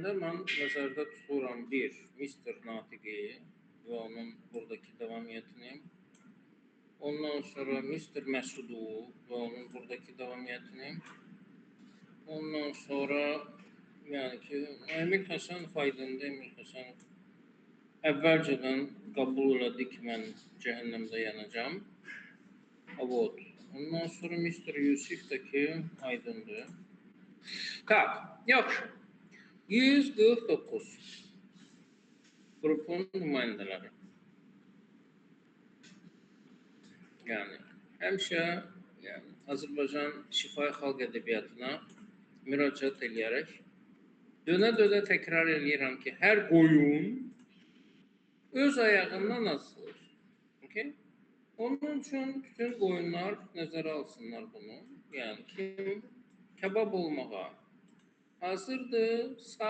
edəndə mən nəzərdə tuturam bir Mr. Natiqi və onun buradakı davamiyyətini. Ondan sonra Mr. Məsudu və onun buradakı davamiyyətini. Ondan sonra yəni ki, Emil Həsənov aydındır. Emil Həsənov əvvəlcədən qəbul elədi ki, mən cəhənnəmdə yanacam. Avot. Ondan sonra Mr. Yusif də ki, aydındır. Tak, yaxşı. 149 qrupun nümayəndələri. Yəni, həmişə Azərbaycan şifahi xalq ədəbiyyatına müraciət edərək dönə-dönə təkrar edirəm ki, hər qoyun öz ayağından asılır. Okay? Onun üçün bütün qoyunlar nəzərə alsınlar bunu. Yəni, kim kebab olmağa hazırdırsa,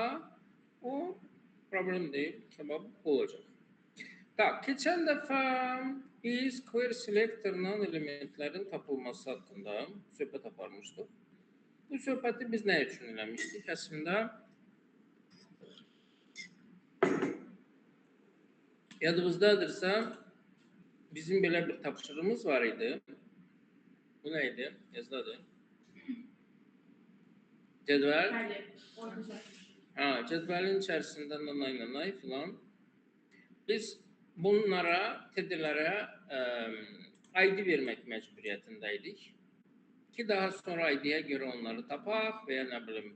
o problem deyil, kebab olacaq. Tak, keçən dəfə biz query selector'dan elementlərin tapılması haqqında söhbət aparmışdıq. Bu söhbəti biz nə üçün eləmişdik? Əslində, yadınızdadırsa, bizim belə bir tapşırığımız var idi. Bu nə idi? Yazdadır. Cədvəl? Cədvəlin içərisində nanay filan. Biz bunlara, TD-lərə ID vermək məcburiyyətindəydik ki, daha sonra ID-yə görə onları tapaq və ya nə bilim,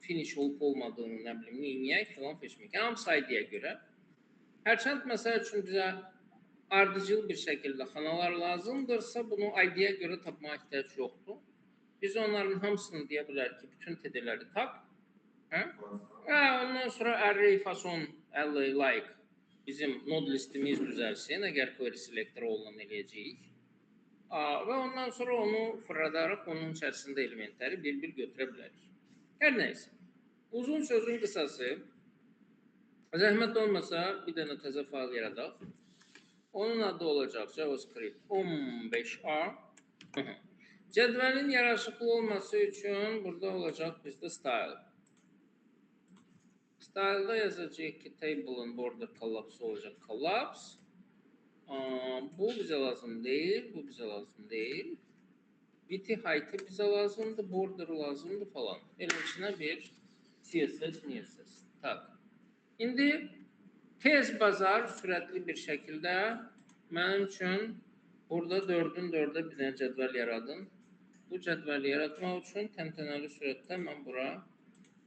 finish olub olmadığını, nə bilim, neyək filan seçmək. Hamısı ID-yə görə. Hərçənd məsəl üçün bizə ardıcıl bir şəkildə xanalar lazımdırsa, bunu ID-yə görə tapmağa ehtiyac yoxdur. Biz onların hamısını deyə bilərik ki, bütün TD-ləri tap. Ondan sonra array fason, like bizim node listimiz düzəlsin, əgər query selector olan eləyəcəyik. Və ondan sonra onu fırladaraq onun içərisində elementləri bir-bir götürə bilərik. Hər nəysə, uzun sözün qısası, zəhmət olmasa bir dənə təzə fayl yaradaq. Onun adı olacaq JavaScript 15A. Cədvəlin yaraşıqlı olması üçün burada olacaq bizdə style. Style'da yazacağıq ki, table'ın border collapse olacaq collapse. Bu bizə lazım deyil, bu bizə lazım deyil. Width height'ı bizə lazımdır, border lazımdır falan. Elin içinə bir CSS, NSS. Tak. İndi tez bazar sürətli bir şəkildə mənim üçün burada 4-ün 4-ə bir dənə cədvəl yaradın. Bu cədvəli yaratmaq üçün təntənəli sürətdə mən bura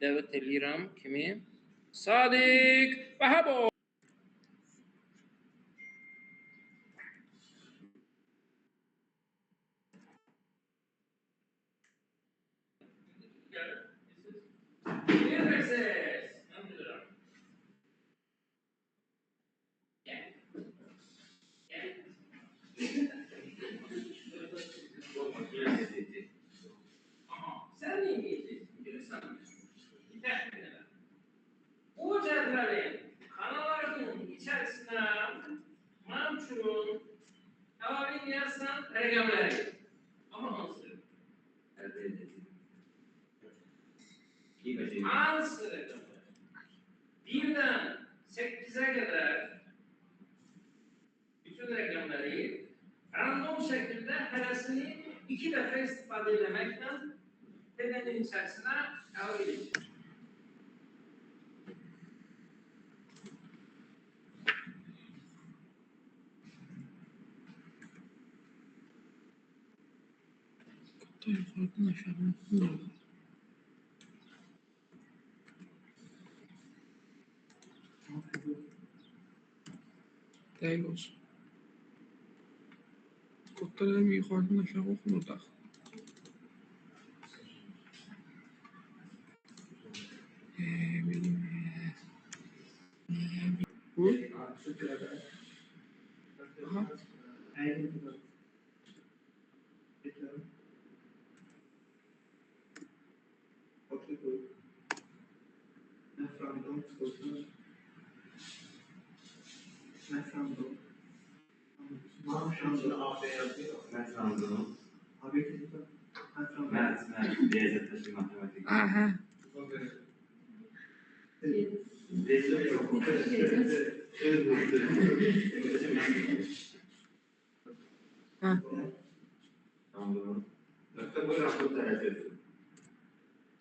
dəvət edirəm kimi Sadiq Vahapov. Sen niye diyeceksin? Bilirsen bir təxmin edin. Bu cədvəlin kanallarının içərisinə mənim üçün əlavə edirsən rəqəmləri. Amma hansı? Hansı rəqəmlər? 1-dən 8-ə qədər bütün rəqəmləri random şəkildə hərəsini 2 dəfə istifadə etməklə TD-nin içərisinə əlavə edilir. Yukarıdan aşağıdan okunmuyor. Değil olsun. Kodlar hem yukarıdan aşağı okunur da. Bu? Aha. Aha. Ha.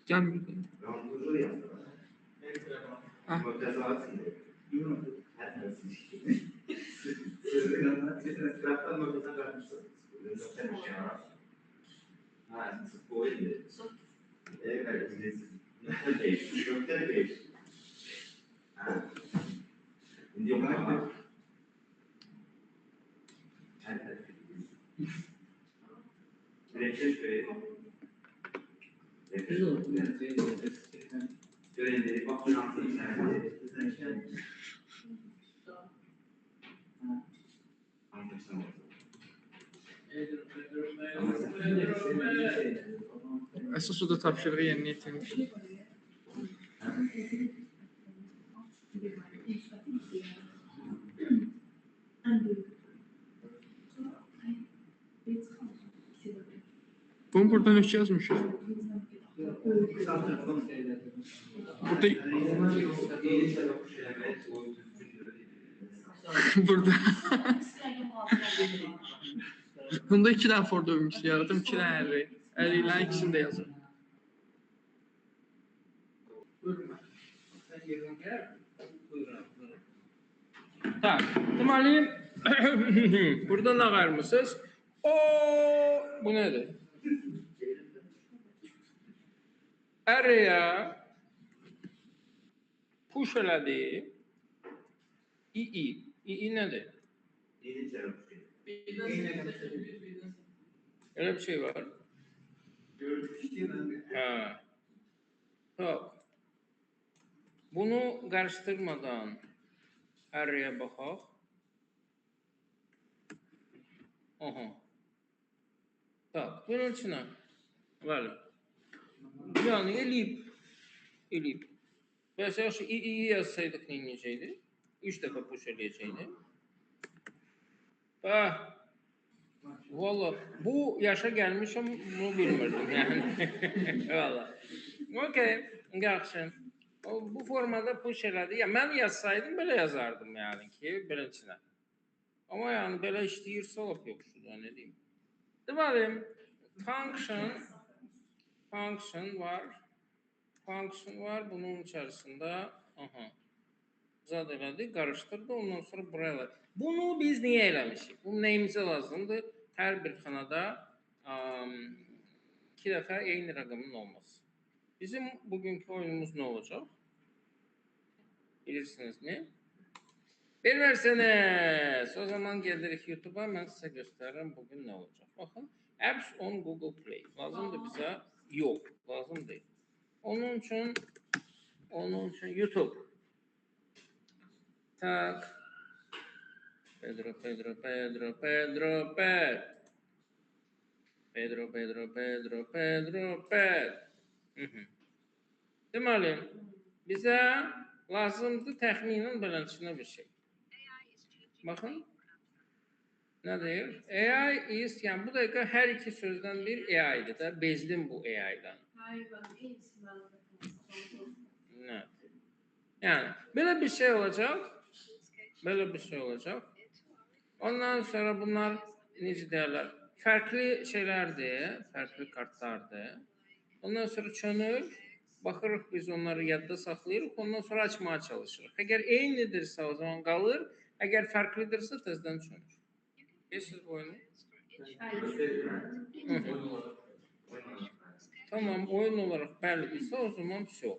Can bir. Ha. Esas o da tapşırığı yerinə yetirmiş. Bunu buradan üç yazmışız. Burada burada bunda iki tane for dövmüş yaradım, iki tane array. Array'lerin ikisini de yazın. Tak, deməli burada nə qarmısınız? O, bu nədir? Array'a push elədi. İ nədir? Öyle bir şey var. Ha. Tamam. Bunu karıştırmadan araya bakaq. Aha. Tamam. Bunun içine var. Yani eləyib. Mesela şu i yazsaydık ne yiyəcəkdi? 3 dəfə push eləyəcəkdi. Bax. Valla bu yaşa gelmişim, bunu bilmirdim yani. Valla. Okey, yaxşı. Bu formada push elədi. Ya mən yazsaydım belə yazardım yani ki, birinçinə. Ama yani belə işləyirsə lap yoxsudur, ne diyeyim. Deməli, function var. Bunun içerisinde, aha. Zad elədi, qarışdırdı, ondan sonra buraya. Bunu biz niye eləmişik? Bu neyimizə lazımdır? Hər bir xanada 2 dəfə eyni rəqəmin olması. Bizim bugünkü oyunumuz ne olacak? Bilirsiniz mi? Bilmirsiniz. O zaman gelirik YouTube'a, ben size gösteririm bugün ne olacak. Bakın, apps on Google Play. Lazımdır bize? Yok, lazım değil. Onun için YouTube. Tak. Pedro. Deməli, bizə lazımdır təxminən beləncə bir şey. Baxın. Nə deyir? AI is, yəni bu dəqiqə hər iki sözdən bir AI-dir də. Bezdim bu AI-dan. Nə? Yəni, belə bir şey olacaq. Ondan sonra bunlar necə deyirlər? Fərqli şeylərdir, fərqli kartlardır. Ondan sonra çönür, baxırıq biz onları yadda saxlayırıq, ondan sonra açmaya çalışırıq. Əgər eynidirsə o zaman qalır, əgər fərqlidirsə tezdən çönür. Bilirsiniz bu oyunu? Tamam, oyun olarak bellidirsə o zaman все.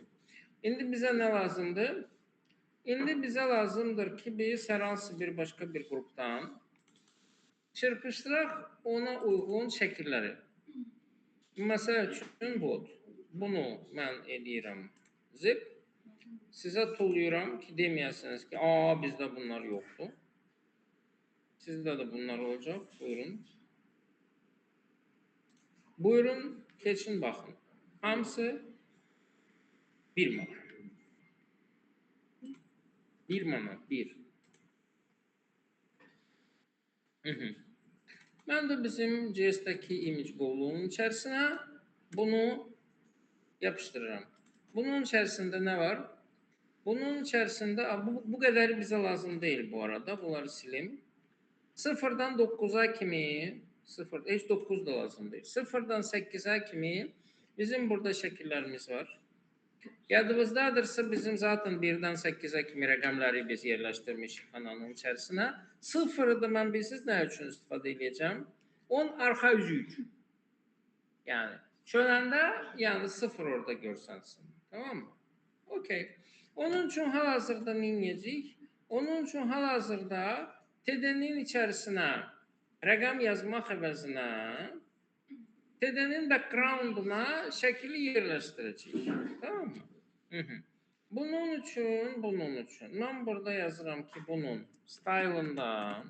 İndi bizə nə lazımdır? İndi bizə lazımdır ki, biz hər hansı bir başqa bir qrupdan çırpışdıraq ona uyğun şəkilləri. Məsəl üçün bunu mən edirəm zip. Sizə tullayıram ki, deməyəsiniz ki, bizdə bunlar yoxdur. Sizdə də bunlar olacaq. Buyurun. Buyurun, keçin baxın. Hamısı 1 manat. 1 manat, 1. Ben de bizim JS'deki image qovluğunun içerisine bunu yapıştırırım. Bunun içerisinde ne var? Bunun içerisinde bu kadar bize lazım değil bu arada. Bunları silim. 0'dan 9'a kimi, 0, hiç 9 da lazım değil. 0'dan 8'e kimi bizim burada şekillerimiz var. Yadınızdadırsa bizim zaten 1'dən 8'e kimi rəqəmləri biz yerləşdirmişik kanalın içərisinə. 0'ı da mən bilsiz nə üçün istifadə edəcəm? 10 arxa üzü üçün. Yani şöləndə yəni 0 orada görsənsin. Tamam mı? Okey. Onun üçün hal-hazırda nə edəcəyik? Onun üçün hal-hazırda TD-nin içərisinə rəqəm yazmaq əvəzinə TD-nin backgrounduna şəkili yerləşdirəcəyik. Tamam mı? Bunun üçün mən burada yazıram ki, bunun style'ında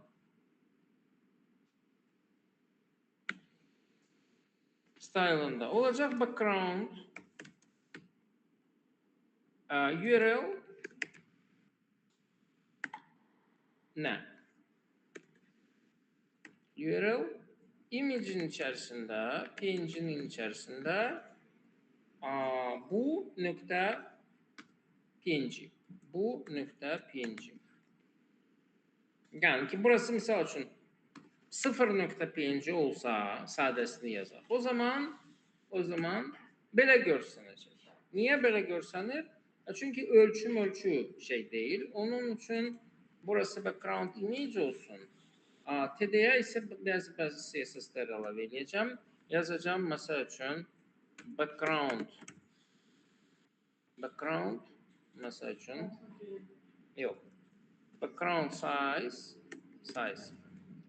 olacaq background URL nə? URL image'in içərisində, PNG'nin içərisində bu nöqtə PNG. Bu nöqtə PNG. Yəni ki, burası misal üçün 0.png olsa, sadəsini yazaq. O zaman belə görsənəcək. Niyə belə görsənir? Çünki ölçü şey deyil. Onun üçün burası background image olsun. TD-yə isə bəzi CSS-lər əlavə edəcəm. Yazacağım məsəl üçün background məsəl üçün yox. Background size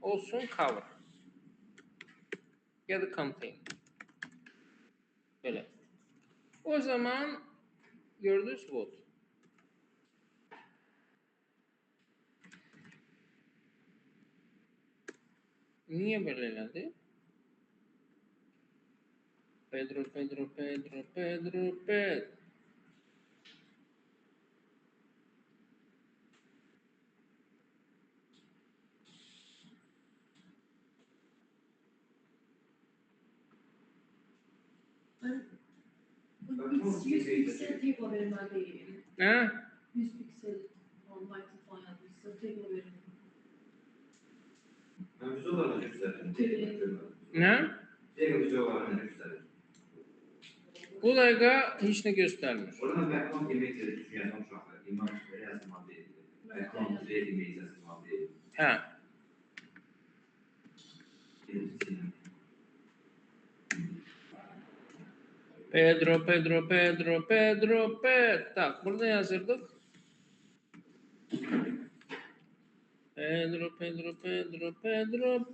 olsun color ya da contain. Böyle. O zaman gördünüz bu. Niye böyle elədi? Pedro. Biz 100 piksel tek o vermeliyim. Ha? 100 piksel online tıklanmışsa tek o verim. Ben güzel olarak yükseldim. Ne? Güzel olarak yükseldim. Bu dakika hiç ne göstermiyor. Oradan background yemekleri düşünüyorum şu anda. İmam yazmam değil. Background yemeği yazmam değil. Ha. Pedro. Tak, burada yazırdık. Pedro.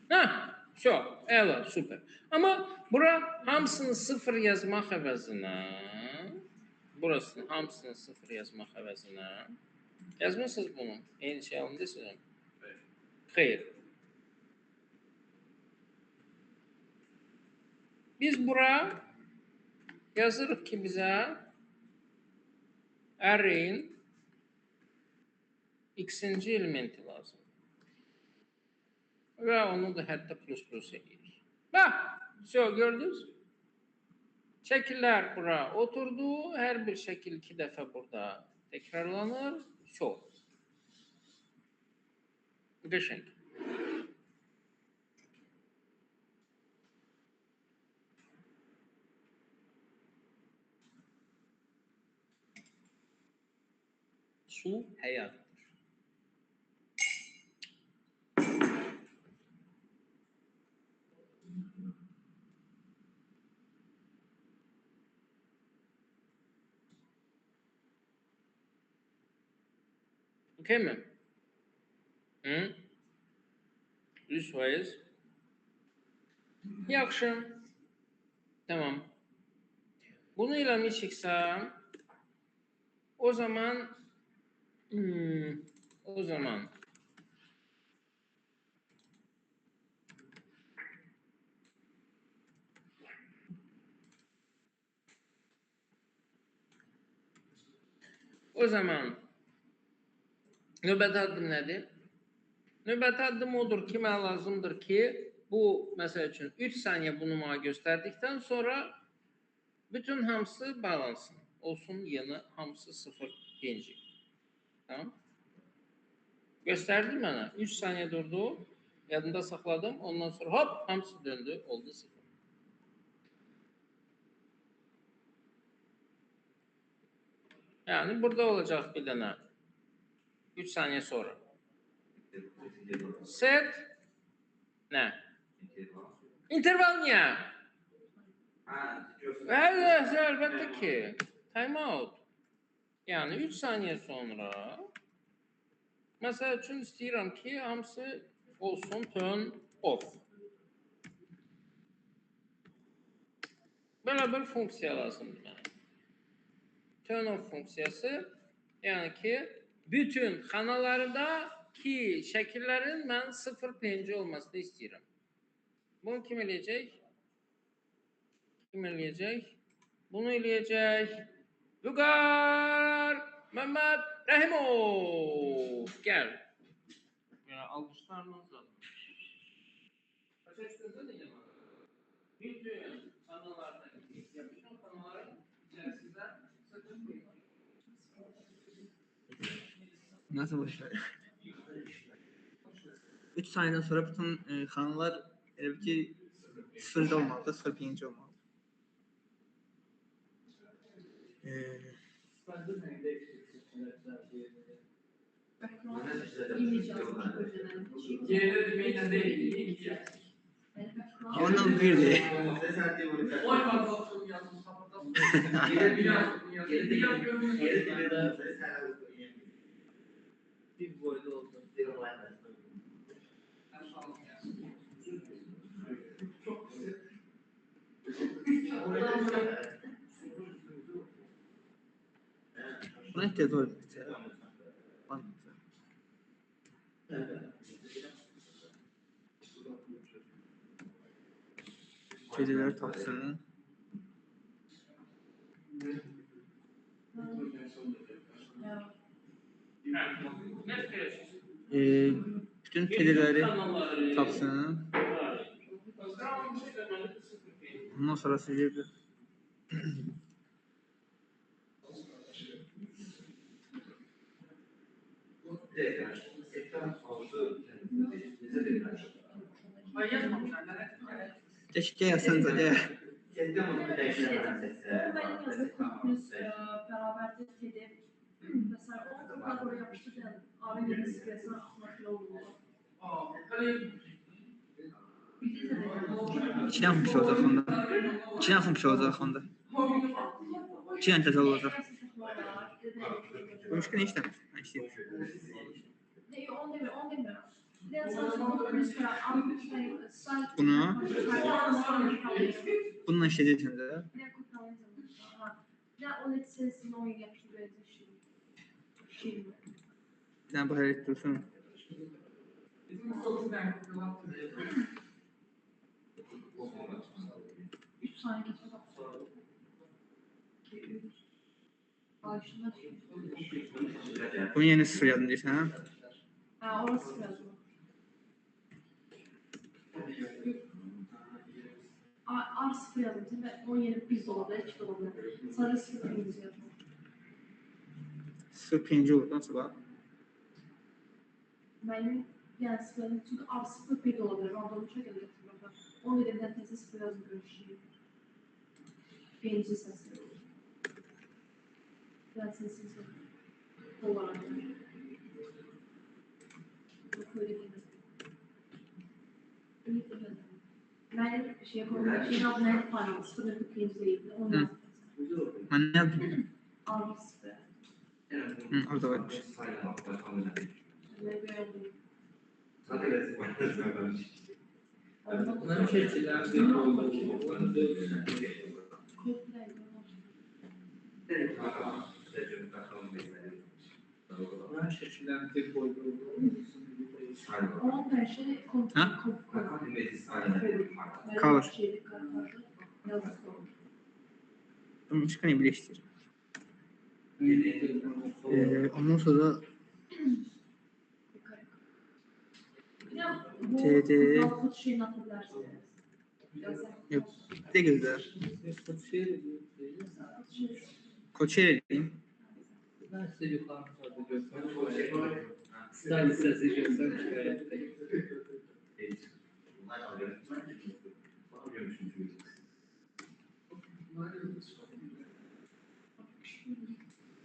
Ha, çok, evet, süper. Ama bura hamısını 0 yazmaq əvəzinə, burasını hamısını 0 yazmaq əvəzinə, yazmısınız bunu? Eyni şey alındısınız mı? Xeyr. Biz bura yazırıq ki, bizə array'in x-inci elementi lazım. Və onu da hətta plus edirik. Bax, gördünüz. Şəkillər bura oturdu. Hər bir şəkil 2 dəfə burada təkrarlanır. Qəşəng. Su həyatdır. Okey mi? 100%. Yaxşı. Tamam. Bunu eləmişiksə, o zaman növbəti addım nədir? Növbəti addım odur ki, mənə lazımdır ki, bu məsəl üçün 3 saniyə bunu mənə göstərdikdən sonra Bütün hamısı bağlansın. Olsun yeni hamısı 0 pinci. Tamam. Gösterdim bana. 3 saniye durdu. Yadında sakladım. Ondan sonra hop hamısı döndü. Oldu 0. Yani burada olacak bir tane. 3 saniye sonra. Set. Ne? İnterval niye? Evet, elbette ki. Time out. Yani 3 saniye sonra mesela üçün istəyirəm ki, hamısı olsun turn off. Böyle bir funksiya lazımdır mənə. Turn off funksiyası, yani ki, bütün xanalarda ki, şəkillərin mən 0 PNG olmasını istəyirəm. Bunu kim eləyəcək? Kim eləyəcək? Bunu eləyəcək. Vüqar Mehmet Rəhimov. Gəl. Ya, alqışlarınızla. Başa düşdünüz də bütün kanallardaki, bütün kanalların içerisinde sıkıntı. Nasıl başlar? 3 saniyeden sonra bütün kanallar ki sıfırda olmalı, 0 pinci olmalı. Ondan bir de. Bir boyda oldu. Buna ihtiyaç var. Kediler tapsın. Bütün kedileri tapsın. Ondan sonra silirdi. Keşke yazsanız ya. Mesela ondan oraya yapıştırırken abi yeni sıkıyasına atmak bile olmuyor. İçine funksiya olacaq onda. İçine funksiya olacaq onda. İçine tez olacaq. Bu müşkül işləmir. Mən işləyim. Bunu bununla işləyəcəksən də. Sen bu hareket dursun. Bunu yeni 0 yazın deyirsən, ha? Ha, orası yazdım. R0 yazdım ve o yeni 1 dolar, 2 dolar. Sarı 0 yazdım. 0 pinci oldu, nasıl bak? Benim yani sıfırın çünkü R0 1 dolar. Random çok elde ettim. 10 birimden tezi 0 yazdım görüşeyim. Birinci sesi. Ben sesi dolar. Ben şey yapamadım. Şey yapmadım. En final. 0 pinci değildi. Onu yazdım. Ben ne yapayım? R0. Orada varmış. Bunların şekilleri bunların şekilleri tek boyda Onun her şey Ha? Kalır. Bunu çıkan birleştir. Ondan sonra TD yok. De gözler. Koçeri edeyim. Ben size yukarıda göstereyim. Style sesi göstereyim. Bunlar alıyor. Bakıyormuşum çünkü.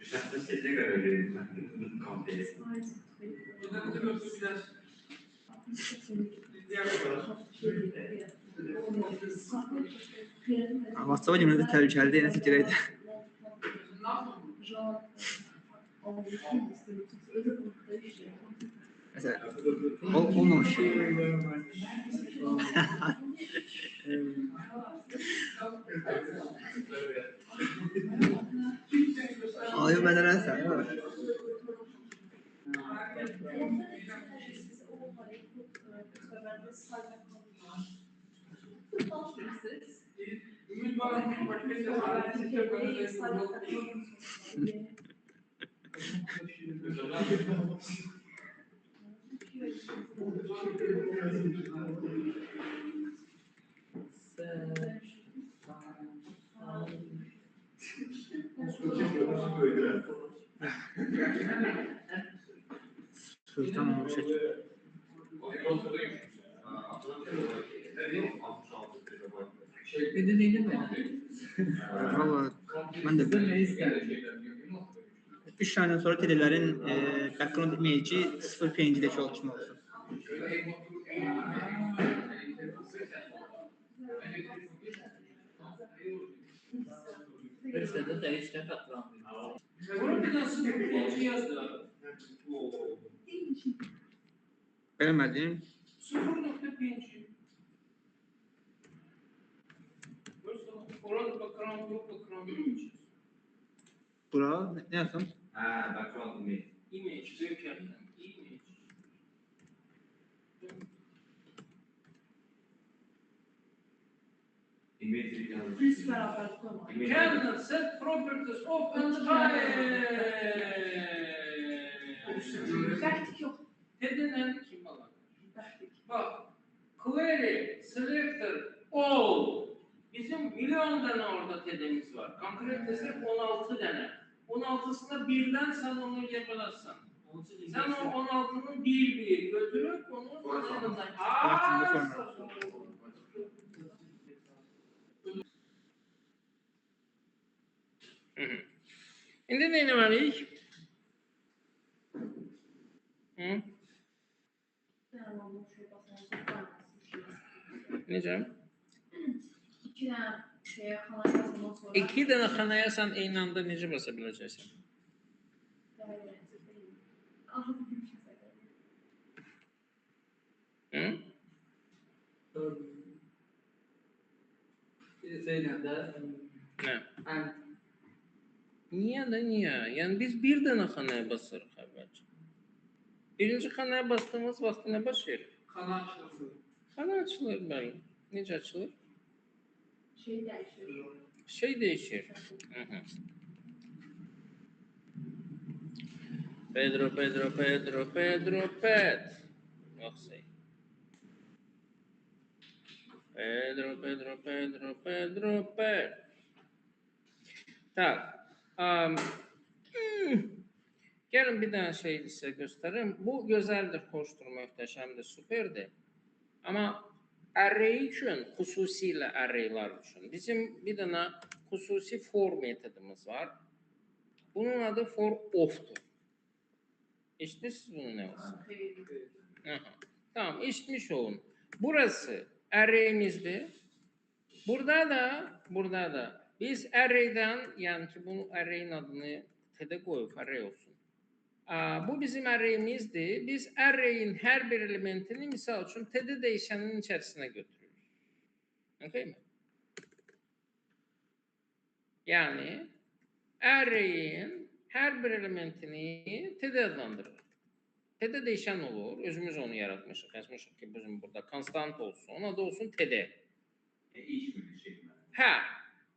Dışarıda size göre vereyim ben. Kampanya. WhatsApp'a cümlede təhlükəli deyil, nəsə girəydi. Məsələn, olmamış. Ayı bədərən sən, var. Sözdən olmuş şəkil. Şeklini neydi mi? Valla, mən də Sizden ne ister? 3 aydan sonra telelerin background image'i 0.5'deki oluşma olsun. Mesela da işte katlandı. Burada nasıl bir birinci yazdı? Beğenmediğim 0.5. Orada background yok, background image. bura ne yazsam? Ha, background image. Image, büyük yerden. Image. Image yazmış. Chris beraber koyma. Cannot set properties of entire. Taktik yok. Ted'in kim alan? Taktik. Bak, query, selector, all. Bizim milyon tane orada TED'imiz var. Konkret desek 16 tane. 16'sında birden sen onu yapamazsın. Sen o 16'nın bir götürüp onu yanından. Şimdi ne var ilk? Hı? Ne canım? İki tane şeye kanal yazımdan sonra. İki tane xanaya sen aynı anda necə basa biləcəksən? Hı? Zeynep de Nə? en Niyə də niyə? Yəni biz bir dənə xanaya basırıq əvvəlcə. Birinci xanaya bastığımız vaxt nə baş verir? kanal şurası. Xana açılır bəli. Necə açılır? Şey değişiyor. Şey dəyişir. Hı. Pedro. Yoxsa. Pedro. Tak. Gəlin bir dənə şey sizə göstərim. Bu gözəldir, xoşdur, möhtəşəmdir, superdir. Amma array üçün, xüsusilə arraylar üçün bizim bir dənə xüsusi for metodumuz var. Bunun adı for off'dur. Eşitirsiniz bunu nə olsun? Aha. Tamam, eşitmiş olun. Burası array'imizdir. Burada da biz array'dən, yəni ki bu array'in adını TED-ə qoyub, array olsun. Bu bizim array'imizdir. Biz array'in hər bir elementini misal üçün TED dəyişəninin içərisinə götürürük. Okay mi? Yəni array'in hər bir elementini TED adlandırırıq. TED dəyişən olur. Özümüz onu yaratmışıq. Yazmışıq ki, bizim burada konstant olsun. Ona da olsun TED. İş mi şey mi? Hə.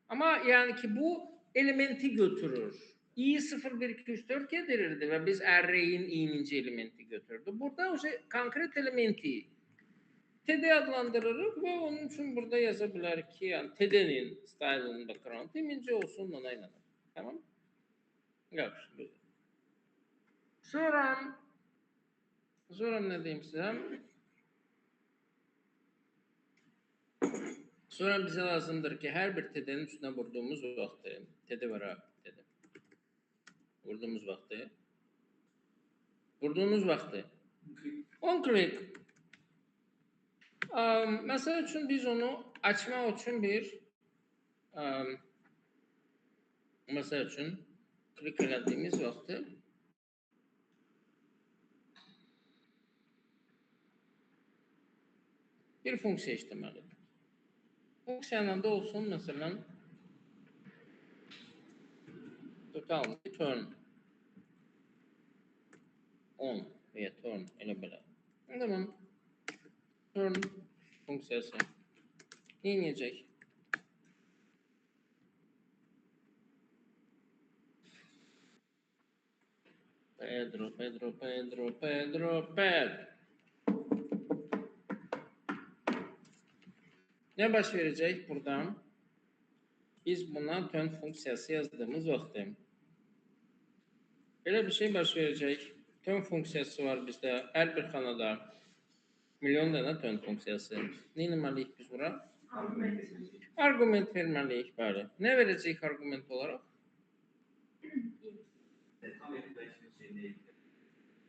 Amma yəni ki bu elementi götürür. i 0 1 2 3 4 getirirdi ve biz array'in i'ninci elementi götürdü. Burada o şey konkret elementi TD adlandırırıq və onun üçün burada yaza bilərik ki, yəni TD-nin style'ının background ikinci olsun, ona inanır. Tamam? Yaxşı, böyle. Sonra nə deyim sizə? Sonra bizə lazımdır ki, hər bir TD-nin üstünə vurduğumuz vaxtı, TD var ha, TD. Vurduğumuz vaxtı, on click. Məsəl üçün biz onu açmaq üçün məsəl üçün klik elədiyimiz vaxtı bir funksiya işləməlidir. Funksiyanın da olsun, məsələn, tutalım ki, turn on veya turn elə belə. O zaman turn funksiyası yeniləcək. Pedro. Ne baş verəcək buradan? Biz buna turn funksiyası yazdığımız vaxtı. Belə bir şey baş verəcək. Turn funksiyası var bizdə. Hər bir xanada milyon dənə turn funksiyası. Ne etməliyik biz bura? Argument verməliyik, bəli. Ne verəcək argument olaraq?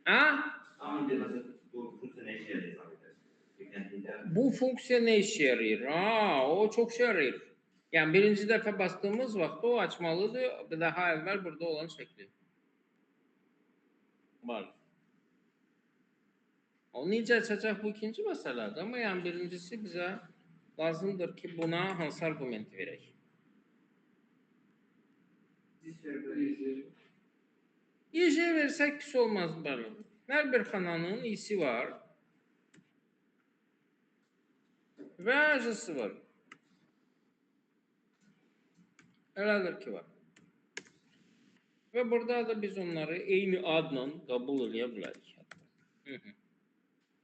Ha? Bu funksiya ne işe yarayır? O çok şey yarayır. Yani birinci defa bastığımız vaxtda o açmalıdır. Bir daha evvel burada olan şekli. Var. O necə açacaq bu ikinci məsələdir. Ama yani birincisi bize lazımdır ki buna hansı argumenti verək. İC versək pis olmaz bəli. Hər bir xananın iyisi var. Və acısı var. Elədir ki var. Ve burada da biz onları eyni adla kabul edə bilərik.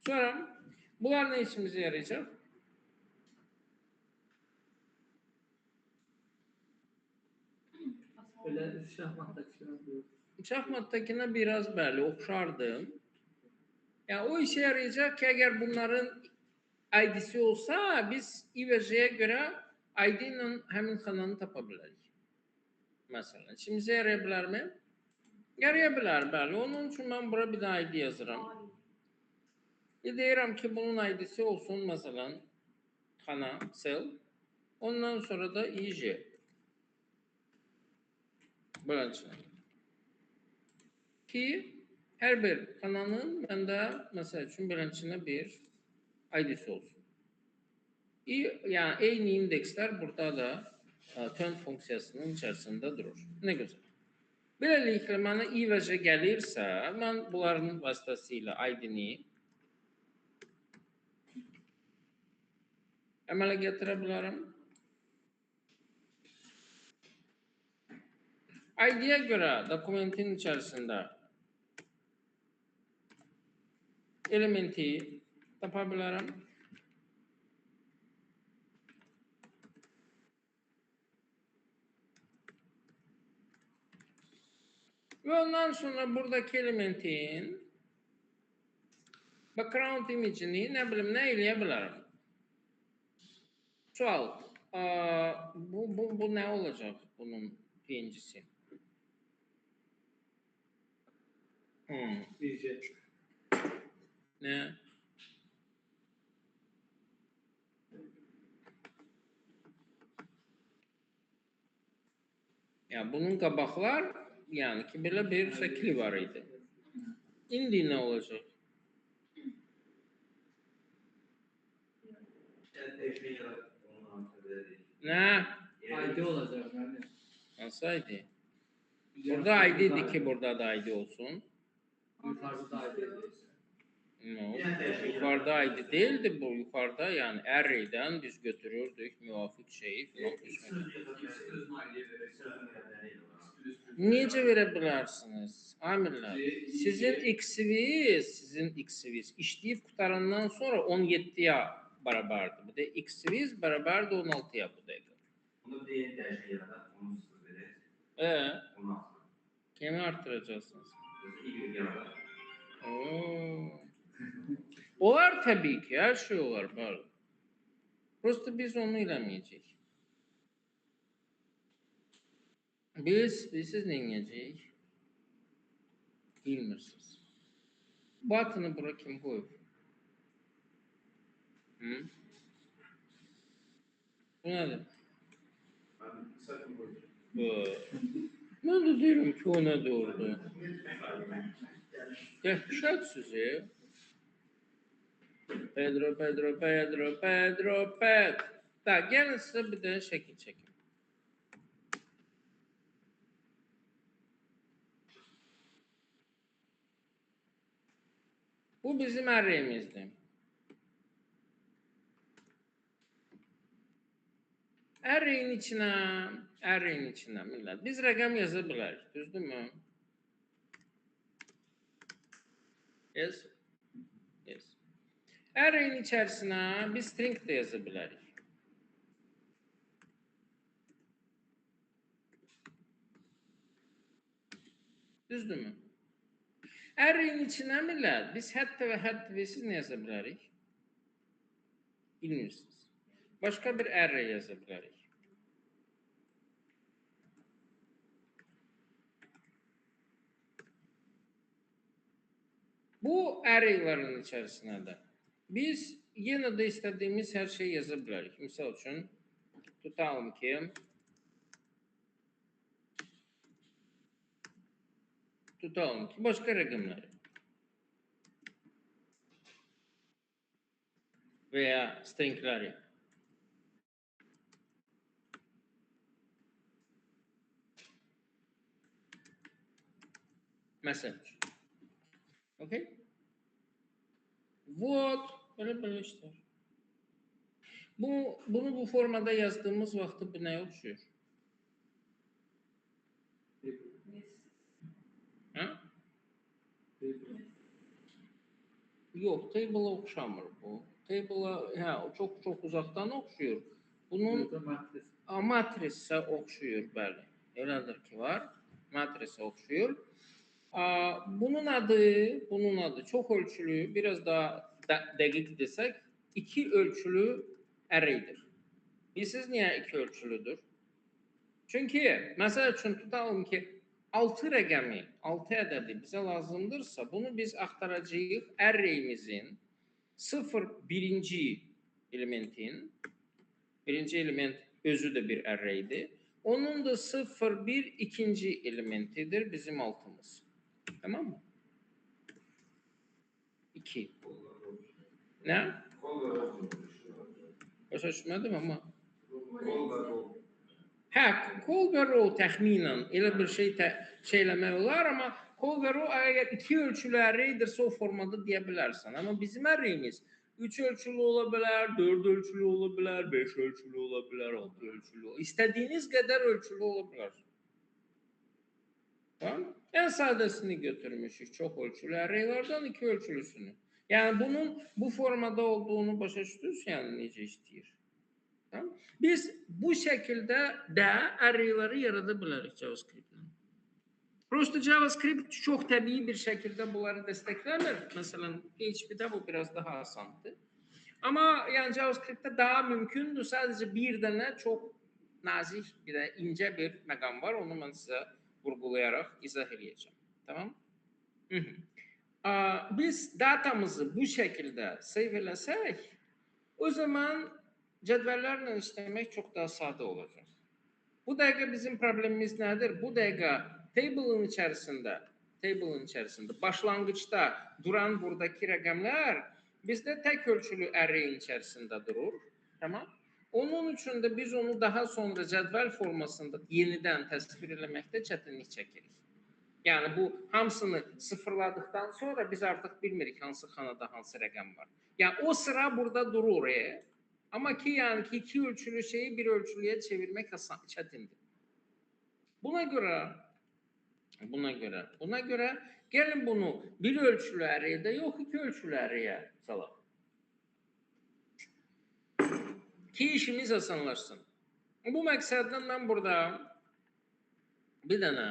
Sonra bunlar ne işimize yarayacak? Böyle şahmattakine Şahmattakine biraz belli oxşardı. Yani o işe yarayacak ki eğer bunların ID'si olsa biz I ve J'ye göre ID ile hemin kanalını tapabiliriz. Mesela. İşimize yarayabilir mi? Yarayabilir belli. Onun için ben buraya bir daha ID yazıram. Deyirəm ki bunun ID'si olsun mesela kana cell. Ondan sonra da IJ. Böylece. Ki her bir kanalın bende mesela için birincisine bir ID'si olsun. Yani aynı indeksler burada da turn funksiyasının içerisinde durur. Ne güzel. Böylelikle bana I ve J gelirse ben bunların vasıtasıyla ID'ni əmələ gətirəbilirim. ID'ye göre dokumentin içerisinde elementi tapabilirim. Ve ondan sonra buradaki elementin background image'ini ne bileyim ne eleyebilirim. Sual. Bu ne olacak bunun birincisi? Ne? Ya bunun qabaqlar yani ki belə bir şəkli var idi. İndi ne olacak? Ne? ID olacak yani. Nasıl ID? Burada ID'di ki burada da ID olsun. Yukarıda da ID edilirse. No. Yukarıda ID değildi bu. Yukarıda yani array'den biz götürürdük müvafık şeyi falan. Necə verə bilərsiniz? Amirlər, sizin x'iniz işləyib qutarandan sonra 17'ye beraberdir. Bir de x-viz beraberdir 16'ya bu dəqiqə. Bunu bir yeni dəyişən yerdə onu sıfır verir. Onu alsın. Kimi artıracaksınız? İyi bir yerdə. Olar tabii ki, her şey olar. Var. Prosto biz onu eləməyəcəyik. Siz ne edəcəyik? Bilmirsiniz. Batını bura kim koyub? Hı? Bu nedir? Ben sakın koydum. Ben de diyorum ki o ne doğurdu. Dehşet sizi. Pedro. Da gelin size bir de şekil çekin. Bu bizim array'imizdir. Array'in içine millet. Biz rəqəm yaza bilərik, düzdürmü? Yes. Array'in içərisinə biz string də yaza bilərik. Düzdürmü? Array'in içinə millet biz hətta və həddivəsiz nə yaza bilərik? Bilmirsiniz. Başqa bir array yaza bilərik. Bu array'ların içərisinə də biz yenə də istədiyimiz hər şeyi yaza bilərik. Misal üçün tutalım ki başqa rəqəmləri veya stringləri. Məsəl üçün. Okay? Вот, böyle işler. Bunu bu formada yazdığımız vaxtı bu nəyə oxşuyur? Ha? Yox, table'a oxşamır bu. Table'a çok uzaqdan oxşuyur. Bunun matrisə oxşuyur, bəli. Elədir ki var. Matrisə oxşuyur. Bunun adı çok ölçülü, biraz daha dəqiq desək, 2 ölçülü array'dir. Bilirsiniz niye 2 ölçülüdür? Çünkü məsəl üçün tutalım ki 6 rəqəmi, 6 ədədi bizə lazımdırsa, bunu biz axtaracağıq array'imizin 0-1-ci elementin, birinci element özü de bir array'dir. Onun da 0-1 ikinci elementidir bizim altımız. Tamam mı? 2. Ne? Başa düşmədim ama. Call və row təxminən elə bir şeyləmək olar, amma call və row əgər 2 ölçülü array'dirsə o formada deyə bilərsən. Amma bizim array'imiz 3 ölçülü ola bilər, 4 ölçülü ola bilər, 5 ölçülü ola bilər, 6 ölçülü ola bilər. İstədiyiniz qədər ölçülü ola bilər. Tamam? En sadəsini götürmüşük çox ölçülü array'lardan 2 ölçülüsünü. Yani bunun bu formada olduğunu başa düşdünüz, yani necə işləyir. Tamam? Biz bu şekilde de array'ları yarada bilərik JavaScript'le. Prosto JavaScript çok təbii bir şekilde bunları desteklemir. Mesela PHP'de bu biraz daha asandır. Ama yani JavaScript'te daha mümkündür. Sadece bir tane çok nazik bir de ince bir məqam var. Onu ben size vurgulayarak izah edeceğim. Tamam? Biz datamızı bu şekilde save eləsək, o zaman cədvəllərlə işləmək çox daha sadə olacaq. Bu dəqiqə bizim problemimiz nədir? Bu dəqiqə table'ın içərisində başlanğıçda duran buradakı rəqəmlər bizdə tək ölçülü array'in içərisində durur. Tamam? Onun üçün də biz onu daha sonra cədvəl formasında yenidən təsvir eləməkdə çətinlik çəkirik. Yani bu hamısını sıfırladıktan sonra biz artık bilmirik hansı xanada hansı rəqəm var. Yani o sıra burada durur. Ama ki yani ki 2 ölçülü şeyi bir ölçülüye çevirmek çətindir. Buna göre gelin bunu bir ölçülü array'de yok 2 ölçülü array'e salaq. ki işimiz asanlaşsın. Bu məqsəddən mən burada bir dənə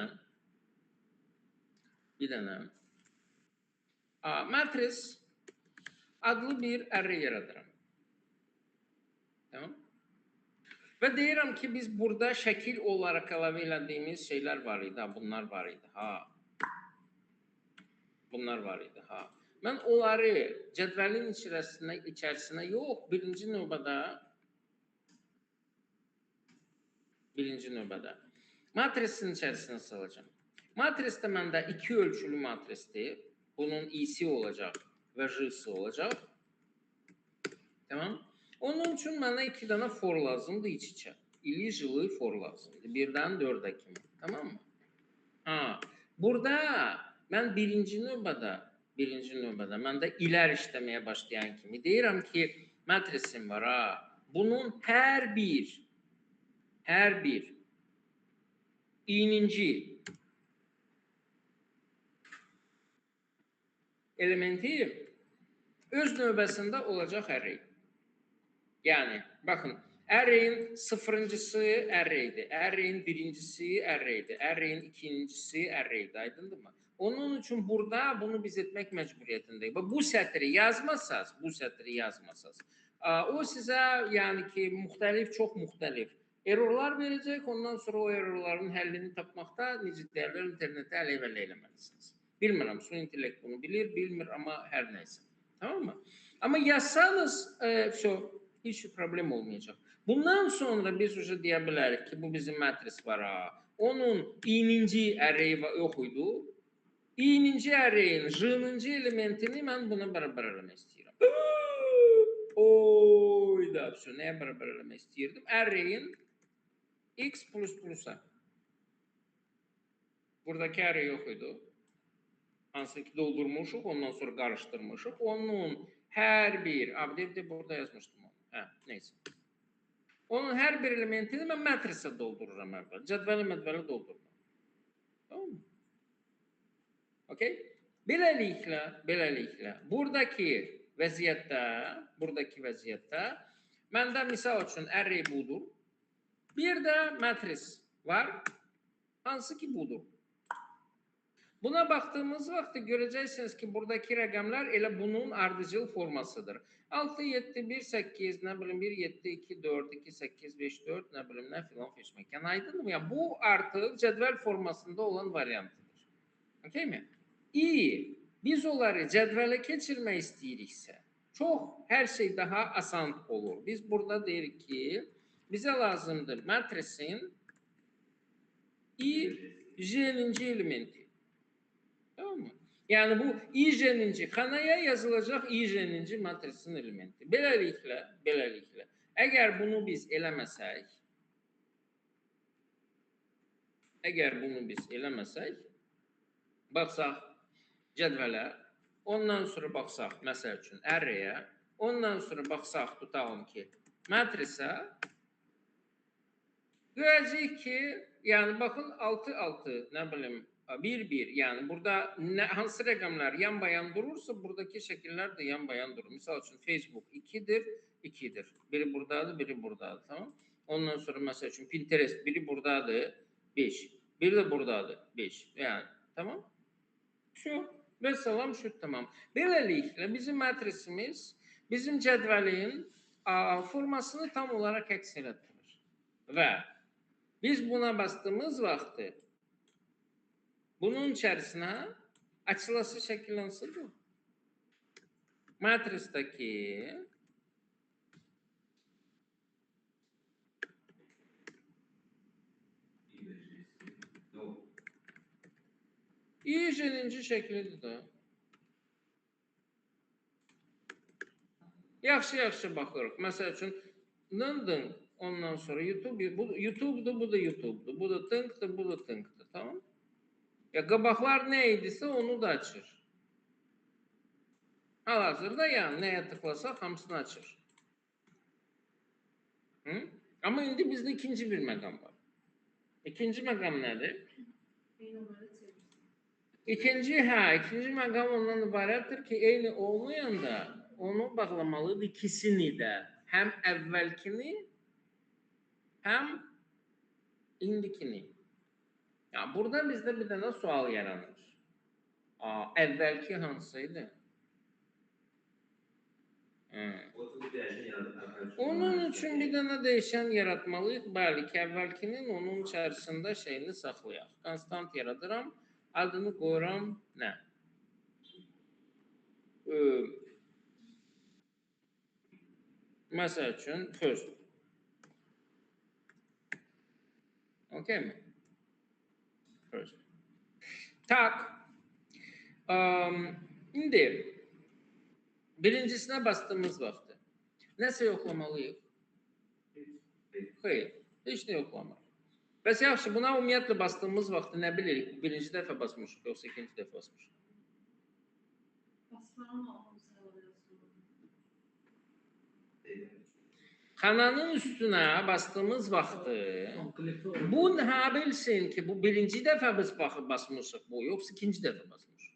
matris adlı bir array yaradıram. Tamam? Və deyirəm ki, biz burada şəkil olaraq əlavə elədiyimiz şeylər var idi. Bunlar var idi. Bunlar var idi. Mən onları cədvəlin içərisinə yox, birinci növbədə matrisin içərisinə salacağım. Matris də məndə 2 ölçülü matrisdir. Bunun i'si olacaq və j'si olacaq. Tamam? Onun üçün mənə 2 dənə for lazımdır iç-içə. İli, jılı for lazımdır. 1-dən 4-ə kimi. Tamam mı? Burada mən birinci növbədə məndə ilər işləməyə başlayan kimi deyirəm ki, matrisim var. Bunun hər bir i'ninci elementi öz növbəsində olacaq array. Yəni, baxın, array'in sıfırıncısı array'dir, array'in birincisi array'dir, array'in ikincisi array'dir, aydındırmı? Onun üçün burada bunu biz etmək məcburiyyətindəyik. Bu sətri yazmasaz, o sizə yəni ki, çox müxtəlif errorlar verəcək, ondan sonra o errorların həllini tapmaqda necə deyərlər, internetə ələ-vələ eləməlisiniz. Bilmirəm, su intellekt bunu bilir, bilmir, amma hər nəysə. Tamam mı? Amma yazsanız, heç problem olmayacaq. Bundan sonra biz deyə bilərik ki, bu bizim matris var. Onun i'ninci array yox idi. i'ninci array'in j'ninci elementini mən buna bərabər eləmək istəyirəm. Nəyə bərabər eləmək istəyirdim? Array'in x plus++-a. Buradakı array yox idi. Hansı ki doldurmuşuq, ondan sonra qarışdırmışıq. Onun hər bir, burada yazmışdım onu. Neyse. Onun hər bir elementini mən matrisə doldururam əvvəl. Cədvəli doldururam. Tamam mı? Okay? Beləliklə, buradakı vəziyyətdə məndə misal üçün array budur. Bir də matris var, hansı ki budur. Buna baxdığımız vaxt görəcəksiniz ki, buradakı rəqəmlər elə bunun ardıcıl formasıdır. 6, 7, 1, 8, nə bilim 1, 7, 2, 4, 2, 8, 5, 4, nə bilim nə filan seçmək. Yəni, aydın mı? Yəni, bu artıq cədvəl formasında olan variantıdır. Okey mi? Biz onları cədvələ keçirmək istəyiriksə, hər şey daha asan olur. Biz burada deyirik ki, bizə lazımdır matrisin j'ninci elementi. Tamam mı? Yəni bu i'ninci xanaya yazılacaq i'ninci matrisin elementi. Beləliklə, əgər bunu biz eləməsək, baxsaq cədvələ, ondan sonra baxsaq, məsəl üçün, array'ə, ondan sonra baxsaq, tutaqım ki, matrisə, görəcəyik ki, yəni baxın 6, 6, nə bilim, 1, 1, yəni burada hansı rəqəmlər yan-bayan durursa, buradakı şəkillər də yan-bayan durur. Misal üçün, Facebook 2'dir, 2'dir. Biri buradadır, biri buradadır, tamam? Ondan sonra, məsəl üçün, Pinterest biri buradadır, 5. Biri də buradadır, 5. Yəni, tamam? Və salam, tamam. Beləliklə, bizim matrisimiz, bizim cədvəlin formasını tam olaraq əks elətdirir. Və biz buna bastığımız vaxtı bunun içərisinə açılası şəkil hansıdır? Matrisdəki i'ninci şəklidir də. Yaxşı baxırıq. Məsəl üçün, dın, ondan sonra YouTube'dur, bu da YouTube'dur, bu da tınkdır, bu da tınkdır, tamam? Ya qabaqlar nə idisə onu da açır. Hal-hazırda yəni nəyə tıklasaq hamısını açır. Amma indi bizdə ikinci bir məqam var. İkinci məqam nədir? İkinci məqam ondan ibarətdir ki, eyni olmayanda onu bağlamalıdır ikisini də. həm əvvəlkini, həm indikini. Yani burada bizdə bir dənə sual yaranır. Əvvəlki hansıydı? Onun üçün bir dənə dəyişən yaratmalıyıq. Bəli ki, əvvəlkinin onun içərisində şeyini saxlayaq. Konstant yaradıram. Adını qoyuram nə? Məsəl üçün first. Okey mi? First. Tak. İndi birincisine bastığımız vaxtı nəsə yoxlamalıyıq? Xeyr, heç nə yoxlamaq. Bəs yaxşı, buna ümumiyyətlə bastığımız vaxtı nə bilirik? Birinci dəfə basmışıq, yoxsa ikinci dəfə basmışıq? Basmanın olması Xananın üstünə bastığımız vaxtı bu nə bilsin ki, bu birinci dəfə biz basmışıq bu, yoxsa ikinci dəfə basmışıq?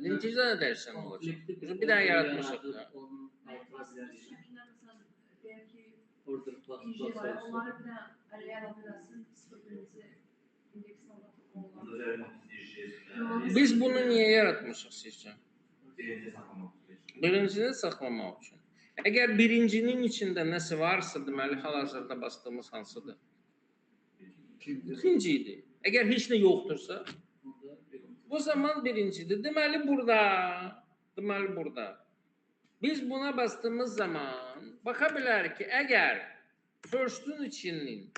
İkinci dəfə dərsən olacaq. Bir daha yaratmışıq da. Onları bir daha araya alabilirsin. Biz bunu niyə yaratmışıq sizcə? Birincini saxlamaq üçün. Əgər birincinin içində nəsə varsa, deməli hal-hazırda bastığımız hansıdır? İkinci idi. Əgər heç nə yoxdursa, o zaman birincidir. Deməli burada. Biz buna bastığımız zaman baxa bilərik ki, əgər first'ün içinin,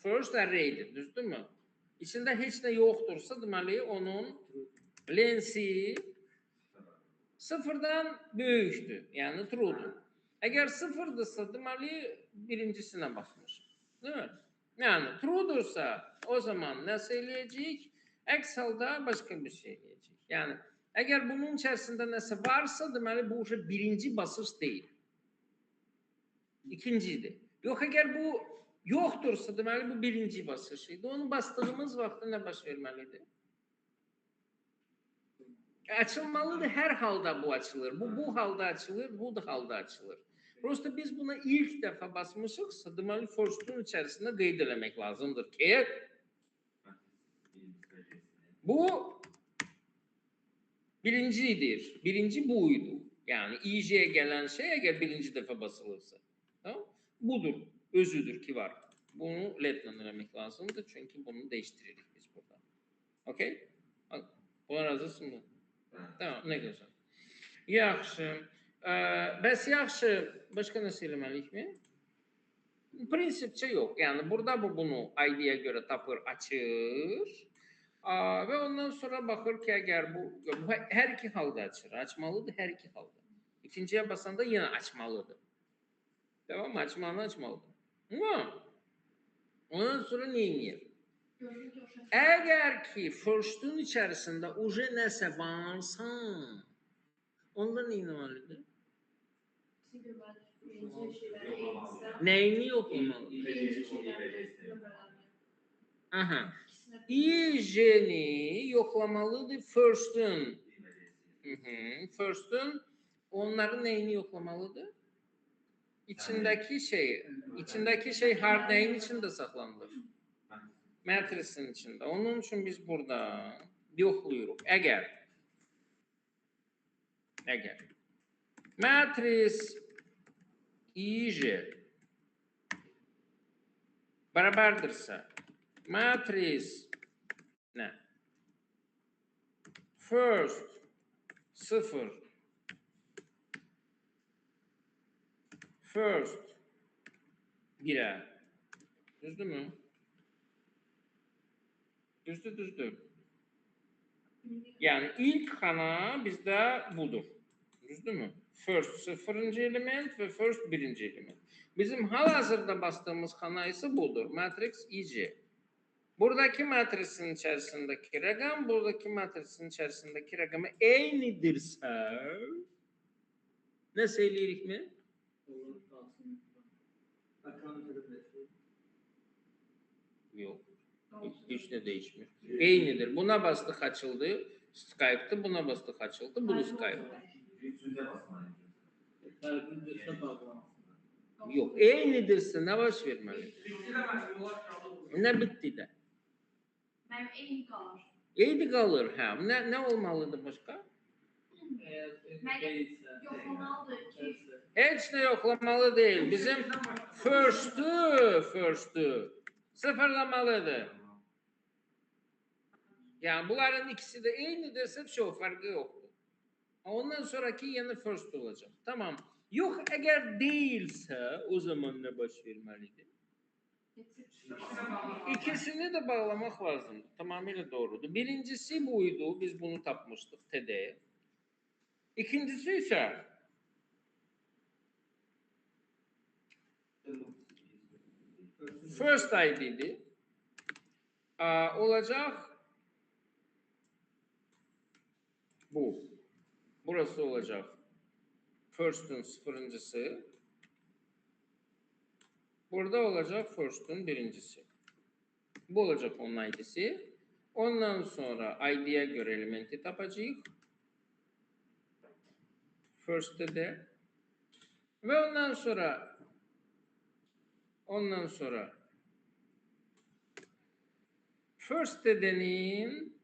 first array'dir, düzdürmü? İçində heç nə yoxdursa, deməli onun lensi sıfırdan böyükdür, yəni true'dur. Əgər sıfırdırsa, deməli birincisine basmışıq. Değil mi? Yəni true'dursa, o zaman nəsə eləyəcəyik? Əks halda başqa bir şey eləyəcəyik. Yəni, əgər bunun içərisində nəsə varsa, deməli bu birinci basış deyil. İkincidir. Yox, əgər bu yoxdursa, deməli bu birinci basış idi. Onu bastığımız vaxtda nə baş verməlidir? Açılmalıdır, hər halda bu açılır. Bu halda açılır, bu da halda açılır. Prosta biz buna ilk dəfə basmışıqsa, deməli first'ün içərisində qeyd eləmək lazımdır ki, bu birincidir. Birinci buydu. Yəni IJ'ye gələn şey əgər birinci dəfə basılırsa. Tamam? Budur, özüdür ki var. Bunu letlə eləmək lazımdır, çünki bunu dəyişdiririk biz burada. Okey? Buna razısın mı? Tamam, nə gözəl. Yaxşı. Bəs yaxşı, başqa nəsə eləməliyik mi? Prinsipcə yox. Yəni burada bu bunu ID-yə görə tapır, açır. Və ondan sonra baxır ki, əgər bu hər iki halda açır. Açmalıdır hər iki halda. İkinciyə basanda yenə açmalıdır. Tamam mı? Açmalıdır. Ama ondan sonra nə edir? Əgər ki, first'ün içərisində uje nəsə varsa, onda nə etməlidir? Nəyini yoxlamalıdır? Aha. IJ'ni yoxlamalıdır first'ün. First'ün onların nəyini yoxlamalıdır? İçindəki şey hard nəyin içində saxlanılır? Matrisin içində. Onun üçün biz burada yoxluyuruq. Əgər matris IJ bərabərdirsə, matris nə? First 0 first 1'ə. Düzdürmü? Düzdür. Yani ilk xana bizdə budur. Düzdürmü? First 0-cı element ve first 1-ci element. Bizim hal-hazırda bastığımız xana ise budur. Matrix IJ. Buradaki matrisin içərisindəki rəqəm, buradaki matrisin içərisindəki rəqəmə eynidirsə, nəsə eləyirik mi? Yox. Heç nə değişmir. Eynidir. Buna bastık açıldı. Skype'dı. Buna bastık açıldı. Bunu Skype'dı. Üçüncü basmalıyım. Fərqli dırsa bağlansın. Yox, eynidirsə nə baş verməlidir? Nə bitdi də? Mənim eyni qalır. Eyni qalır, hə. Nə olmalıdır başqa? Eğer Mən- değilse. Yoxlamalıdır ki, Heç nə yoxlamalı deyil. Bizim first'ü sıfırlamalıdır. Yani bunların ikisi de eynidirsə çox fərqi yoxdur. Ondan sonraki yeni first olacaq. Tamam. Yox, əgər deyilsə, o zaman nə baş verməlidir? İkisini de bağlamak lazımdır. Tamamıyla doğrudur. Birincisi buydu. Biz bunu tapmıştık TD'ye. İkincisi ise first ID'di. Olacak bu. Burası olacak. First'ün sıfırıncısı. Burada olacak first'ün birincisi. Bu olacak onun ID'si. Ondan sonra ID'ye göre elementi tapacağız. First'te de. Ve ondan sonra first dedenin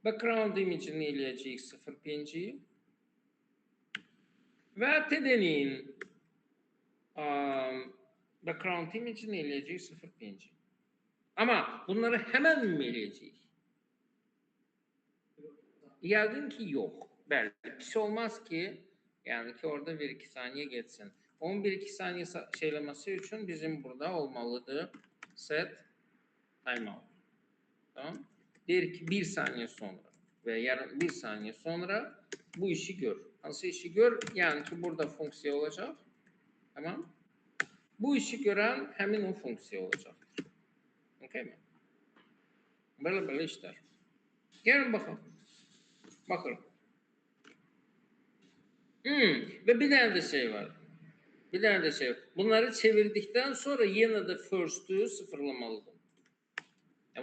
background image'ini eləyəcəyik 0.5'i ve dedenin background image'ini eləyəcəyik 0.5'i. Ama bunları hemen mi eləyəcəyik? Yəqin ki yok. Bəli, pis olmaz ki, yani ki orada 1-2 saniye geçsin. 11-2 saniye şeylemesi için bizim burada olmalıdır set timeout. Tamam. Der ki 1 saniye sonra ve yarım 1 saniye sonra bu işi gör. Nasıl işi gör? Yani ki burada fonksiya olacak. Tamam. Bu işi gören hemen o fonksiya olacaktır. Okey mi? Böyle işler. Gelin bakalım. Bakalım. Ve bir tane de şey var. Bir tane de şey var. Bunları çevirdikten sonra yine de first'ü sıfırlamalıdır.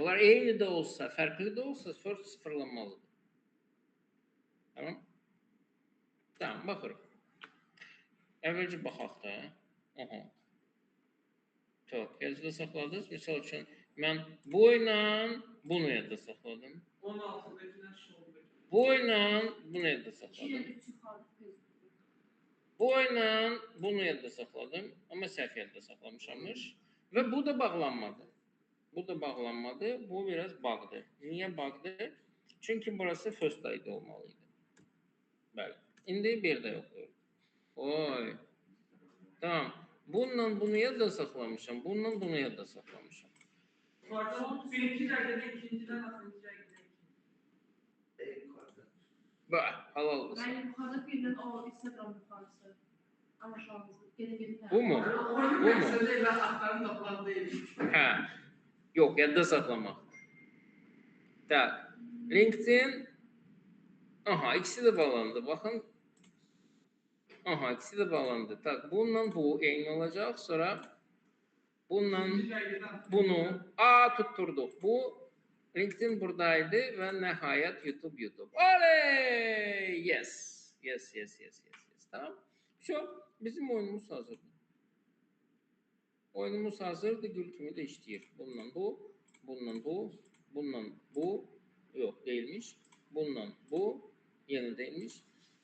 Bunlar aynı da olsa, farklı da olsa first sıfırlamalıdır. Tamam. Tamam, bakalım. Evvelce baxaq da. Aha. Çok, yazıda saxladınız. Misal üçün, mən bu ilə bunu yadda saxladım. 16'dakiler şu oldu. Bu ilə bunu yadda saxladım. 2-3 yukarı gözüküyor. Bu ilə bunu yadda saxladım. Amma səhv yadda saxlamışammış. Və bu da bağlanmadı. Bu da bağlanmadı. Bu biraz bağdı. Niye bağdı? Çünkü burası first ID olmalıydı. Bəli. İndi bir də yoxlayır. Oy. Tamam. Bununla bunu yadda saxlamışam. Bununla bunu yadda saxlamışam. Pardon, birinci dergide ikinciden altıncı dergide. Bax, halal olsun. Ben yukarıda birinin o Instagram yukarısı. Ama şu an geri. Bu mu? Oyun Bu mu? meseleyle aktarın toplam değil. Hə. Yox, yadda saxlamaq. Tak. LinkedIn. Aha, ikisi de bağlandı. Bakın. Aha, ikisi de bağlandı. Tak, bununla bu eyni olacaq. Sonra bununla bunu tutturduq. Bu LinkedIn buradaydı və nəhayət YouTube. Oley! Yes. Tamam. Şu, bizim oyunumuz hazırdır. Oyunumuz hazırdır. Gül kimi de işləyir. Bununla bu. Yox, değilmiş. Bununla bu, yeni değilmiş.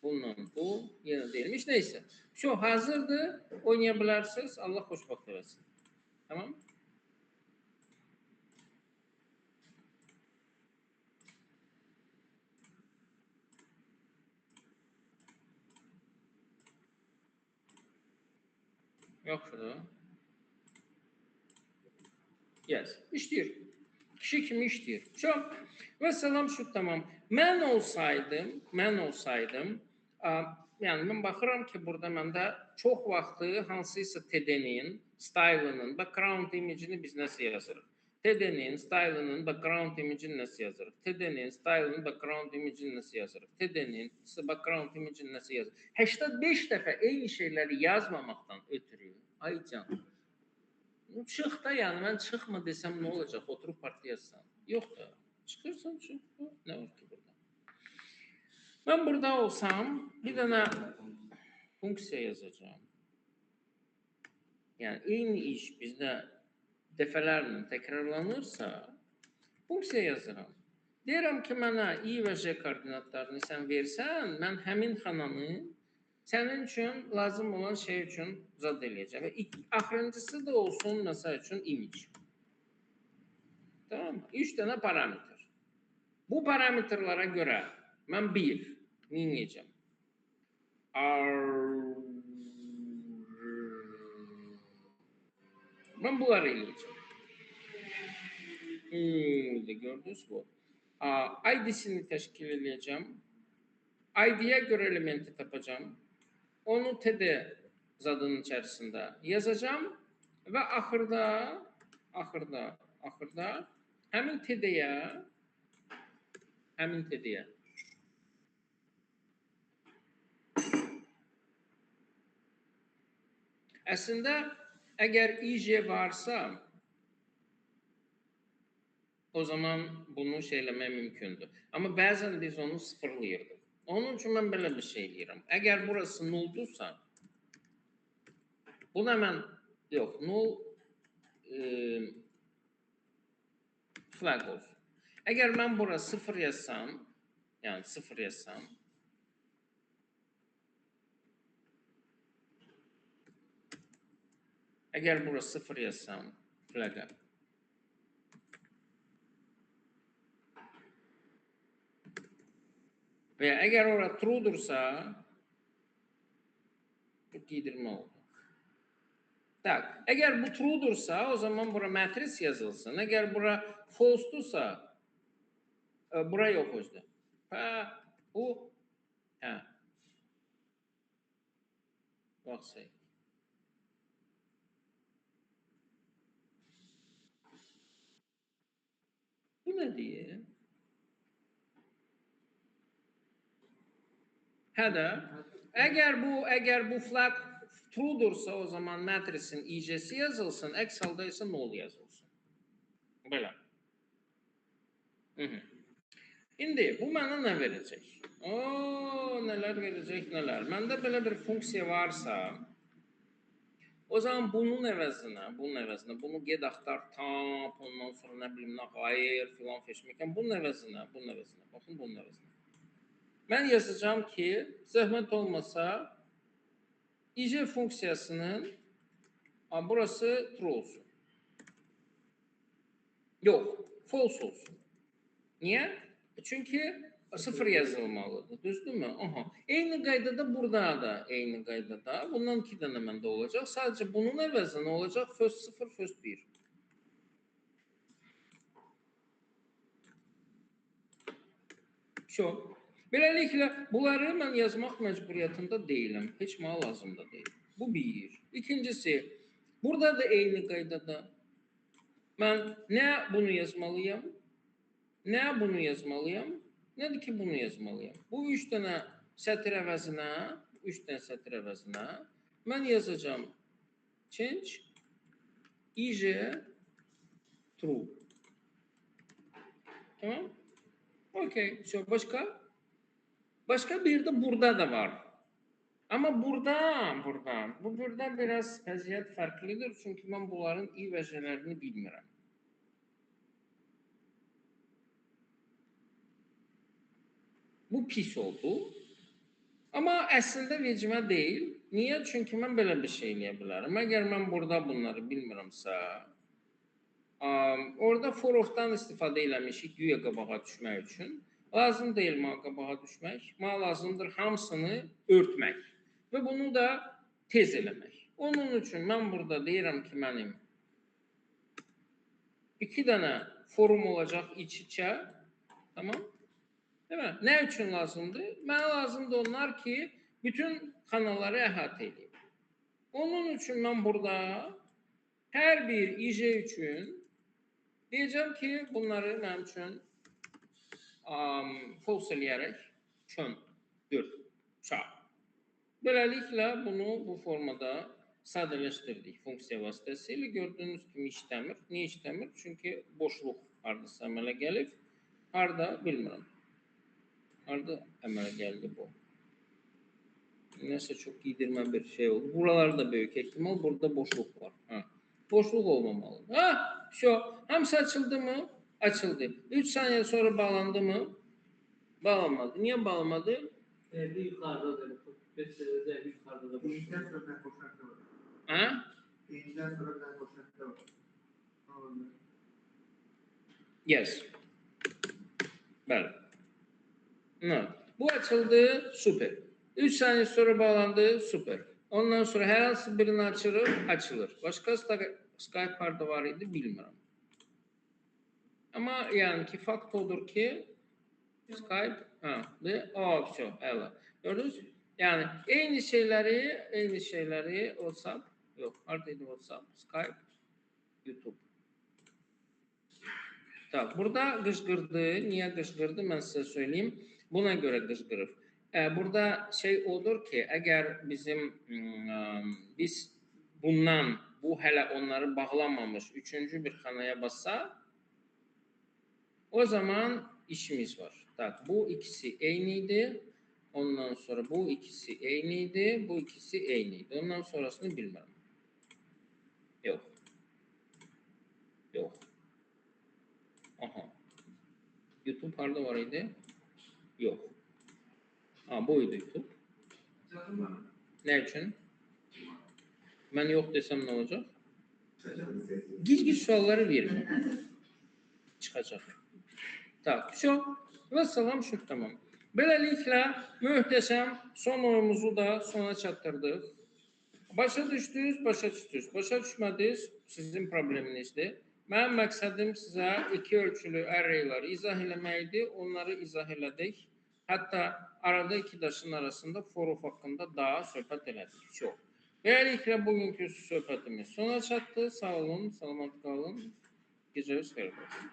Bununla bu, yeni değilmiş. Neyse. Şu hazırdır. Oynayabilirsiniz. Allah xoşbaxt eləsin. Tamam. Yaxşıdır. Yes. İşləyir. Kişi kimi işləyir. Çok. Və salam şu tamam. Mən olsaydım, yəni mən baxıram ki, burada məndə çox vaxtı hansıysa TD-nin, stylının, background image-ini biz nəsə yazırıq. TD-nin, stylının, background image-ini nəsə yazırıq. TD-nin, stylının, background image-ini nəsə yazırıq. TD-nin, background image-ini nəsə yazırıq. 85 dəfə eyni şeyləri yazmamaqdan ötürü, ay can. Çıx da, yəni mən çıxma desəm nə olacaq? Oturub partiya yazsan. Yox da. Çıxırsan, çıx. Nə var ki burada? Ben burada olsam bir tane funksiya yazacağım. Yani eyni iş bizde defalarla tekrarlanırsa funksiya yazıram. Deyirəm ki, mənə i və j koordinatlarını sən versən, mən həmin xananı sənin üçün lazım olan şey üçün zad eləyəcəm. Və axırıncısı da olsun məsəl üçün image. Tamam mı? 3 dənə parametr. Bu parametrlara görə mən bir neyəcəm? Ben bunları eləyəcəm. Gördünüz bu. ID'sini təşkil edəcəm. ID'yə görə elementi tapacağım. Onu TD zadının içərisində yazacağım və axırda həmin TD-yə əslində əgər IJ varsa o zaman bunu şeyləmək mümkündür. Amma bəzən biz onu sıfırlayırdıq. Onun üçün mən belə bir şey deyirəm. Əgər burası nuldursa, buna mən, yox, null flag olsun. Əgər mən bura sıfır yazsam, yəni sıfır yazsam, əgər bura sıfır yazsam, flag'a, və əgər ora true'dursa, çok giydirmə oldu. Tak, əgər bu true'dursa, o zaman bura matris yazılsın. Əgər bura false'dursa, bura yox özdə. Bu, baxsayıq. Bu nə deyir? Hədə, əgər bu flag true'dursa, o zaman matrisin IJ'si yazılsın, əks halda isə null yazılsın. Belə. İndi bu mənə nə verəcək? Nələr verəcək, nələr. Məndə belə bir funksiya varsa, o zaman bunun əvəzinə, bunu ged axtar, tap, ondan sonra nə bilim, hayır, filan feşməkən, bunun əvəzinə, baxın bunun əvəzinə. Mən yazacağım ki, zəhmət olmasa, IJ funksiyasının, burası true olsun. Yox, false olsun. Niyə? Çünki sıfır yazılmalıdır, düzdürmü? Eyni qaydada burada da, eyni qaydada. Bundan 2 dənə məndə olacaq. Sadəcə bunun əvəzinə olacaq first 0, first 1. Beləliklə, bunları mən yazmaq məcburiyyətində deyiləm. Heç mənə lazım da deyil. Bu bir. İkincisi, burada da eyni qaydada. Mən nə bunu yazmalıyam? Nə bunu yazmalıyam? Nədir ki, bunu yazmalıyam? Bu 3 dənə sətir əvəzinə, mən yazacağım change IJ true. Tamam? Okey. Başqa? Başqa bir də burada da var. Amma burada biraz vəziyyət fərqlidir. Çünki mən bunların i və j'lərini bilmirəm. Bu pis oldu. Amma əslində vecimə deyil. Niyə? Çünki mən belə bir şey eləyə bilərəm. Əgər mən burada bunları bilmirəmsə, orada for of-dan istifadə eləmişik güya qabağa düşmək üçün. Lazım deyil mənə qabağa düşmək. Mənə lazımdır hamısını örtmək. Və bunu da tez eləmək. Onun üçün mən burada deyirəm ki, mənim 2 dənə forum olacaq iç-içə. Tamam? Değil mi? Nə üçün lazımdır? Mənə lazımdır onlar ki, bütün kanalları əhatə edeyim. Onun üçün mən burada hər bir IJ üçün deyəcəm ki, bunları mənim üçün false eləyərək çöndür. Beləliklə bunu bu formada sadələşdirdik funksiya vasitəsilə. Gördüyünüz kimi işləmir. Niyə işləmir? Çünki boşluq hardasa əmələ gəlib. Harda bilmirəm. Harda əmələ gəldi bu. Neyse çok giydirme bir şey oldu. Buralarda büyük ihtimal burada boşluk var. Ha. Boşluk olmamalı. Ha, şu hamısı açıldı mı? Açıldı. 3 saniye sonra bağlandı mı? Bağlanmadı. Niye bağlanmadı? Evde yukarıda da. Gösteride yukarıda da. Değişten sonra ben koşakta var. Ha? Değişten sonra ben koşakta var. Anladım. Yes. Bəli. No. Bu açıldı, süper. 3 saniye sonra bağlandı, süper. Ondan sonra her hansı birini açılır. Başka Skype harda var idi, bilmiyorum. Ama yani ki fakt odur ki Skype, все, evet. Gördünüz mü? Yani aynı şeyleri WhatsApp, yok, haradaydı WhatsApp, Skype, YouTube. Tamam, burada qışqırdı. Niye qışqırdı? Ben size söyleyeyim. Buna göre qışqırır. Burada şey odur ki, eğer biz bundan, bu hələ onları bağlamamış üçüncü bir xanaya bassa, o zaman işimiz var. Tak, bu ikisi aynıydı. Ondan sonra bu ikisi aynıydı. Bu ikisi aynıydı. Ondan sonrasını bilmem. Yok. Yok. Aha. YouTube harda var idi? Yok. Ha, buydu YouTube. Ne için? Ben yok desem ne olacak? Giz sualları verin. Çıkacak. Tak, şu. Ve salam şu tamam. Böylelikle mühteşem son oyumuzu da sona çatdırdık. Başa düşdünüz, başa düşdünüz. Başa düşmədiniz, sizin probleminizdir. Mənim məqsədim sizə iki ölçülü arrayları izah eləməkdir. Onları izah elədik. Hətta arada iki daşın arasında foruf haqqında daha söhbət elədik. Çox. Beləliklə bugünkü söhbətimiz sona çatdı. Sağ olun, salamat qalın. Gecəniz xeyir olsun.